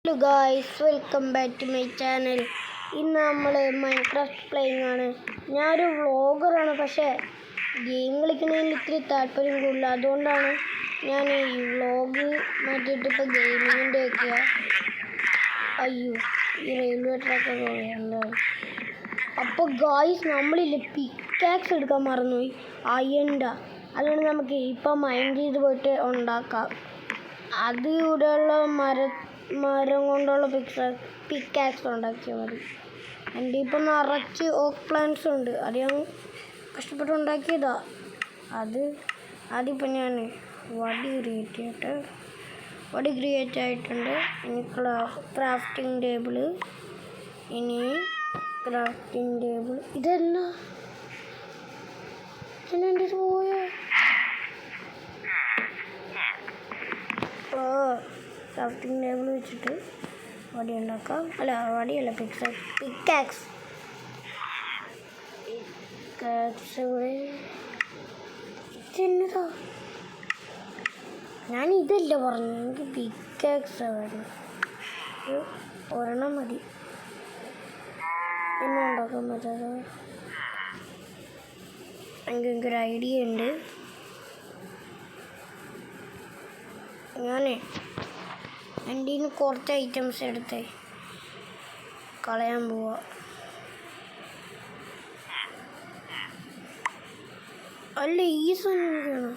Hello guys, welcome back to my channel. ഇന്ന് നമ്മൾ Minecraft playing ആണ്. ഞാനൊരു വ്ളോഗറാണ്, പക്ഷേ ഗെയിം കളിക്കുന്നതിൽ ഇത്തിരി താല്പര്യം കൂടുതൽ. അതുകൊണ്ടാണ് ഞാൻ ഈ വ്ളോഗ് മാറ്റിയിട്ട് ഇപ്പോൾ ഗെയിമിങ്ങിൻ്റെ ഒക്കെ. അയ്യോ, ഈ റെയിൽവേ ട്രാക്കൊക്കെ എന്താണ്. അപ്പോൾ ഗായ്സ്, നമ്മളില്ലേ പിക്കാക്സ് എടുക്കാൻ മറന്നുപോയി, അയണ്ട. അതുകൊണ്ട് നമുക്ക് ഇപ്പം മൈൻഡ് ചെയ്ത് പോയിട്ട് ഉണ്ടാക്കാം. അത് ഇവിടെയുള്ള മരം കൊണ്ടുള്ള പിക്കാക്സ് ഉണ്ടാക്കിയാൽ മതി. എൻ്റെ ഇപ്പം നിറച്ച് ഓക്ക് പ്ലാന്റ്സ് ഉണ്ട്. അത് ഞാൻ കഷ്ടപ്പെട്ട് ഉണ്ടാക്കിയതാ. അതിപ്പോൾ ഞാൻ വടി ക്രിയേറ്റ് ആയിട്ടുണ്ട്. ഇനി ക്രാഫ്റ്റിംഗ് ടേബിള് ഇതെല്ലാം എൻ്റെ ഇത് പോയോ? ക്രാഫ്റ്റിംഗ് ടേബിൾ വെച്ചിട്ട് വടി ഉണ്ടാക്കാം. വടിയല്ല, പിക്കാക്സ് എന്നതാ, ഞാൻ ഇതല്ല പറഞ്ഞു. എനിക്ക് പിക്കാക്സ് വേണം. ഒരെണ്ണം മതി. എന്നെ ഉണ്ടാക്കാൻ പറ്റാതെ എനിക്കൊരു ഐഡിയ ഉണ്ട്. എൻ്റെ നിന്ന് കുറച്ച് ഐറ്റംസ് എടുത്ത് കളയാൻ പോവാ. അല്ല, ഈ സാധനം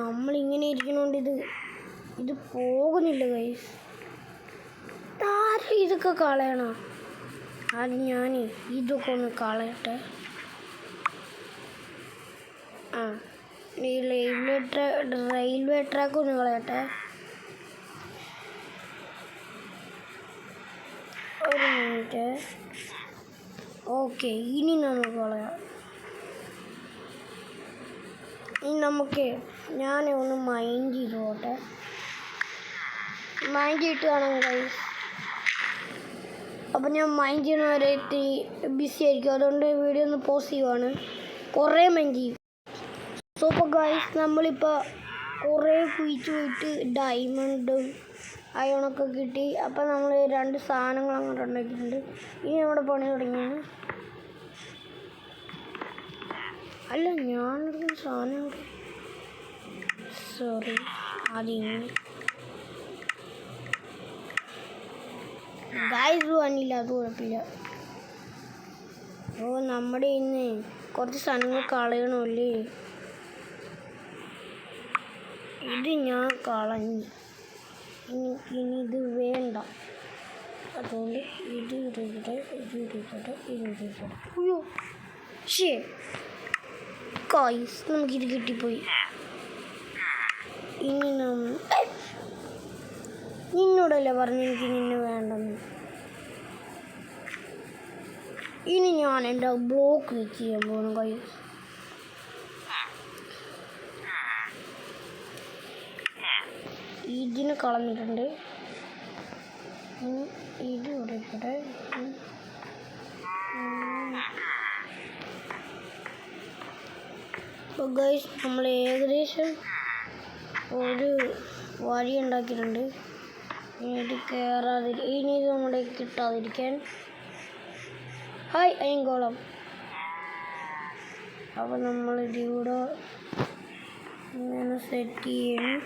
നമ്മളിങ്ങനെ ഇരിക്കണോണ്ട് ഇത് പോകുന്നില്ല ഗൈസ്. ആരും ഇതൊക്കെ കളയണം. ആദ്യം ഞാൻ ഇതൊക്കെ ഒന്ന് കളയട്ടെ. ഈ റെയിൽവേ ട്രാക്ക് ഒന്ന് കളയട്ടെ. ഒരു മിനിറ്റ്. ഓക്കെ, ഇനി നമുക്ക് കളയാം. ഞാൻ ഒന്ന് മൈൻഡ് ചെയ്ത് പോട്ടെ. മൈൻഡ് ചെയ്തിട്ട് കാണാം ഗൈസ്. അപ്പം ഞാൻ മൈൻഡ് ചെയ്യുന്നവരെ ഇത്തിരി ബിസി ആയിരിക്കും. അതുകൊണ്ട് വീഡിയോ ഒന്ന് പോസ് ചെയ്യുവാണ്. കുറേ മൈൻഡ് ചെയ്യും. സോ ഇപ്പോൾ ഗൈസ്, നമ്മളിപ്പോൾ കുറേ കുഴിച്ച് പോയിട്ട് ഡയമണ്ടും അയണൊക്കെ കിട്ടി. അപ്പം നമ്മൾ 2 സാധനങ്ങൾ അങ്ങോട്ട് ഉണ്ടാക്കിയിട്ടുണ്ട്. ഇനി നമ്മുടെ പണി തുടങ്ങിയാണ്. അല്ല, ഞാനെടുക്കുന്ന സാധനം സോറി, അതിന് ഗൈസ് വന്നില്ല, അത് കുഴപ്പമില്ല. നമ്മുടെ ഇന്ന് കുറച്ച് സാധനങ്ങൾ കളയണമല്ലേ. ഇത് ഞാൻ കളഞ്ഞു. ഇനി ഇത് വേണ്ട. അതുകൊണ്ട് ഇത് ഇരിക്കട്ടെ. അയ്യോ ശേ ഗൈസ്, നമുക്കിത് കിട്ടിപ്പോയി. ഇനി നിന്നോടല്ലേ പറഞ്ഞു എനിക്ക് നിന്നെ വേണ്ടെന്ന്. ഇനി ഞാൻ എൻ്റെ ബ്ലോക്ക് ചെയ്യാൻ പോകണം ഗൈസ്. ഇതിന് കളഞ്ഞിട്ടുണ്ട്. ഇത് ഇവിടെക്കട്ടെ. അപ്പോൾ ഗൈസ്, നമ്മൾ ഏകദേശം ഒരു വഴി ഉണ്ടാക്കിയിട്ടുണ്ട്. ഇനി ഇത് നമ്മുടെ കിട്ടാതിരിക്കാൻ. ഹായ് അയ്യങ്കോളം. അപ്പോൾ നമ്മളിതിവിടെ ഇങ്ങനെ സെറ്റ് ചെയ്യണം.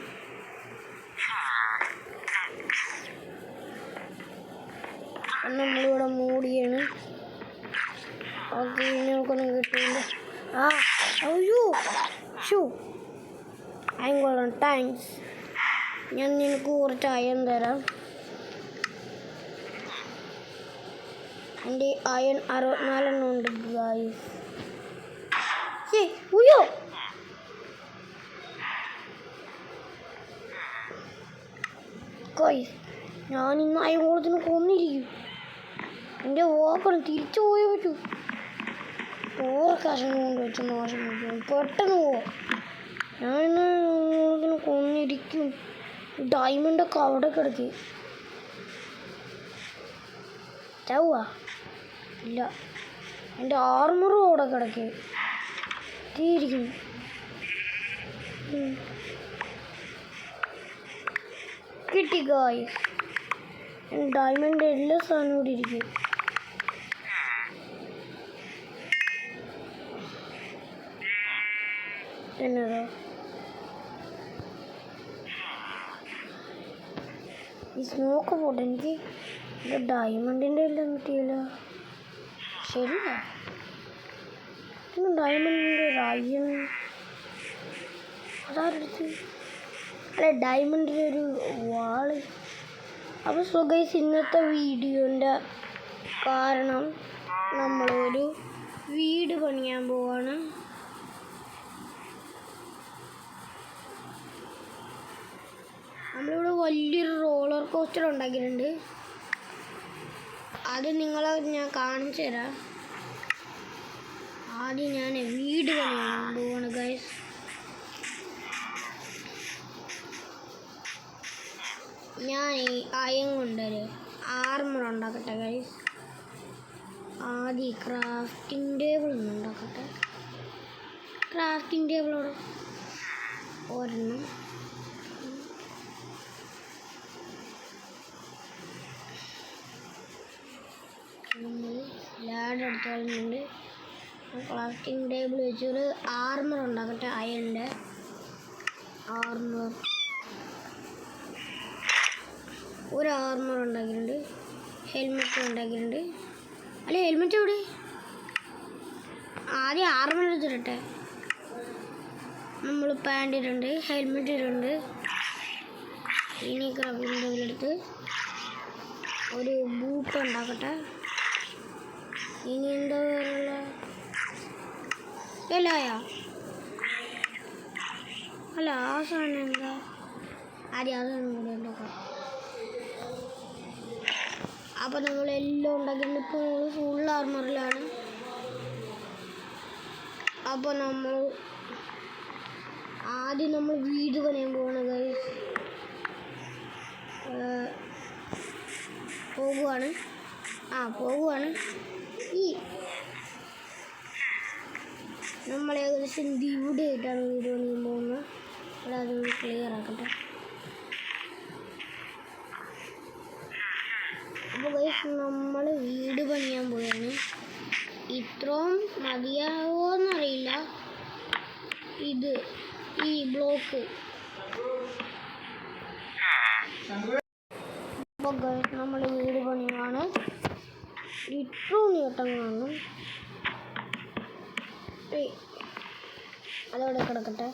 നമ്മളിവിടെ മൂടിയാണ്. ഓക്കെ, ഇനി നമുക്കൊന്നും കിട്ടില്ല. അയ്യോ അയ്യങ്കോളം, താങ്ക്സ്. ഞാൻ നിനക്ക് കുറച്ച് അയൺ തരാം. എൻ്റെ അയൺ 64 ഉണ്ട് ഗായ്സ്. ഉയ്യോ ഗായ്സ്, ഞാനിന്ന് അയ്യങ്കോളത്തിന് കൊന്നിരിക്കും. എൻ്റെ വാക്കണം തിരിച്ചു പോയേ പറ്റൂ. ഓർക്കാശം കൊണ്ട് വെച്ച് മോശം പെട്ടെന്ന് പോവാം. ഞാനിന്ന് അയ്യങ്കോളത്തിന് കൊന്നിരിക്കും. ഡയമണ്ടൊക്കെ അവിടെ കിടക്കി ചാവുക ഇല്ല. എൻ്റെ ആർമറും അവിടെ കിടക്കി തീയിരിക്കുന്നു. കിട്ടി ഗായ്സ്. ഡയമണ്ട് എല്ലാ സാധനവും കൂടി ഇരിക്കും. എന്നതാ ഈ സ്മോക്ക് പോട്ടെ, എനിക്ക് ഡയമണ്ടിൻ്റെ എല്ലാം കിട്ടിയില്ല. ശരിയാ, ഡയമണ്ടിൻ്റെ അയ്യം അതാരെടുത്ത് അല്ല ഡയമണ്ടിൻ്റെ ഒരു വാള്. അപ്പോൾ സോ ഗൈസ്, ഇന്നത്തെ വീഡിയോൻ്റെ കാരണം നമ്മളൊരു വീട് പണിയാൻ പോവാണ്. നമ്മളിവിടെ വലിയൊരു റോളർ കോസ്റ്റർ ഉണ്ടാക്കിയിട്ടുണ്ട്. അത് നിങ്ങളെ ഞാൻ കാണിച്ചു തരാം. ആദ്യം ഞാൻ വീട് പണിയാൻ പോവാണ് ഗൈസ്. ഞാൻ ഈ അയം കൊണ്ടൊരു ആർമർ ഉണ്ടാക്കട്ടെ ഗൈസ്. ആദ്യം ക്രാഫ്റ്റിംഗ് ടേബിൾ ഉണ്ടാക്കട്ടെ. ക്രാഫ്റ്റിംഗ് ടേബിളോട് ഒരെണ്ണം, ലാഡർ എടുത്തോളുന്നുണ്ട്. ക്രാഫ്റ്റിംഗ് ടേബിൾ വെച്ചൊരു ആർമർ ഉണ്ടാക്കട്ടെ. അയണിൻ്റെ ആർമർ, ഒരു ആർമർ ഉണ്ടാക്കിയിട്ടുണ്ട്. ഹെൽമെറ്റ് ഉണ്ടാക്കിയിട്ടുണ്ട്. അല്ല ഹെൽമെറ്റ് എവിടെ? ആദ്യം ആർമർ എടുത്തിട്ടെ. നമ്മൾ പാൻറ് ഇട്ടുണ്ട്, ഹെൽമെറ്റ് ഇട്ടുണ്ട്. ഇനി ക്രാഫ്റ്റിംഗ് ടേബിൾ എടുത്ത് ഒരു ബൂട്ട് ഉണ്ടാക്കട്ടെ. ഇനി എന്താ വേറുള്ള എല്ലായാ? അല്ല ആ സാധനം എന്താ? ആദ്യം അതൊന്നും കൂടി ഉണ്ടാക്കാം. അപ്പോൾ നമ്മളെല്ലാം ഉണ്ടാക്കിയിട്ടുണ്ട്. ഇപ്പോൾ നമ്മൾ ഫുൾ ആർമറിലാണ്. അപ്പോൾ നമ്മൾ ആദ്യം നമ്മൾ വീട് പണിയാൻ പോവാണ് ഗൈസ്. പോകുവാണ്. ഈ നമ്മൾ ഏകദേശം ഇവിടെ ആയിട്ടാണ് വീട് പണിയാൻ പോകുന്നത്. അവിടെ അതൊന്ന് ക്ലിയർ ആക്കട്ടെ. അപ്പോൾ ഗൈസ്, നമ്മൾ വീട് പണിയാൻ പോയാണ്. ഇത്രയും മതിയാവോന്നറിയില്ല. ഈ ബ്ലോക്ക്. അപ്പോൾ ഗൈസ്, നമ്മൾ വീട് പണിയാണ്. ഇത്രയും നീട്ടം കാണും. അതവിടെ കിടക്കട്ടെ.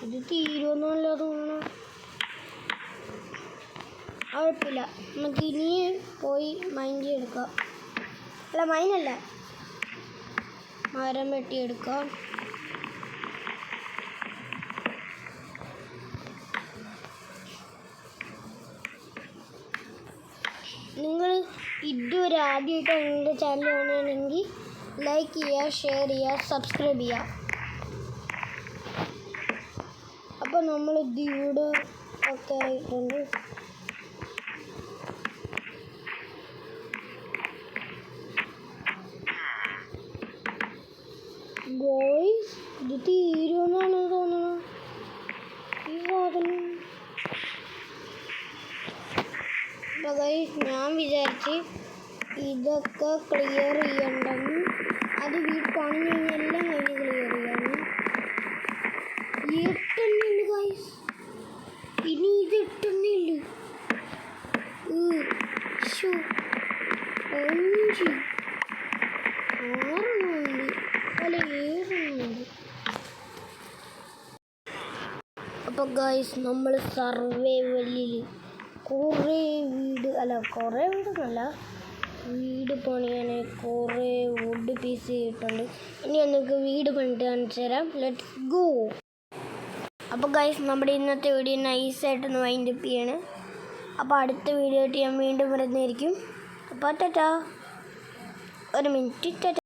ഇത് തീരുമെന്നല്ല തോന്നുന്നു. കുഴപ്പമില്ല, നമുക്ക് ഇനി പോയി മൈൻ ചെയ്തെടുക്കാം. അല്ല മൈനല്ല, മരം വെട്ടിയെടുക്കാം. നിങ്ങൾ ഇതുവരെ ആദ്യമായിട്ടാണ് എൻ്റെ ചാനൽ കാണുകയാണെങ്കിൽ ലൈക്ക് ചെയ്യുക, ഷെയർ ചെയ്യുക, സബ്സ്ക്രൈബ് ചെയ്യുക. അപ്പോൾ നമ്മൾ ഇവിടെ ഒക്കെ ആയിട്ടുണ്ട്. ഗോയ്സ്, ഇത് തീരുമെന്നാണ് തോന്നുന്നത് ഈ സാധനം. അപ്പോൾ ഗൈസ്, ഞാൻ വിചാരിച്ച് ഇതൊക്കെ ക്ലിയർ ചെയ്യണ്ടെന്ന്. അത് വീട് പണി കഴിഞ്ഞെല്ലാം കഴിഞ്ഞ് ക്ലിയർ ചെയ്യാമെന്ന്. 8 എണ്ണുണ്ട് ഗൈസ്. ഇനി ഇത് 8 എണ്ണയുണ്ട്. 5 6 എണ്ണമുണ്ട്. അല്ല 7 എണ്ണമുണ്ട്. അപ്പോൾ ഗൈസ്, നമ്മൾ സർവൈവലിൽ കുറേ വീടൊന്നല്ല, വീട് പണിയാൻ കുറേ വുഡ് പീസ് കിട്ടുന്നുണ്ട്. ഇനി നമുക്ക് വീട് പണിട്ട് കാണിച്ചു തരാം. Let's go. അപ്പോൾ ഗൈസ്, നമ്മുടെ ഇന്നത്തെ വീഡിയോ നൈസായിട്ടൊന്ന് വൈൻഡപ്പ് ചെയ്യാണ്. അപ്പോൾ അടുത്ത വീഡിയോ ആയിട്ട് ഞാൻ വീണ്ടും വരുന്നതായിരിക്കും. അപ്പോൾ ടാറ്റാ. ഒരു മിനിറ്റ്. ടാറ്റാ.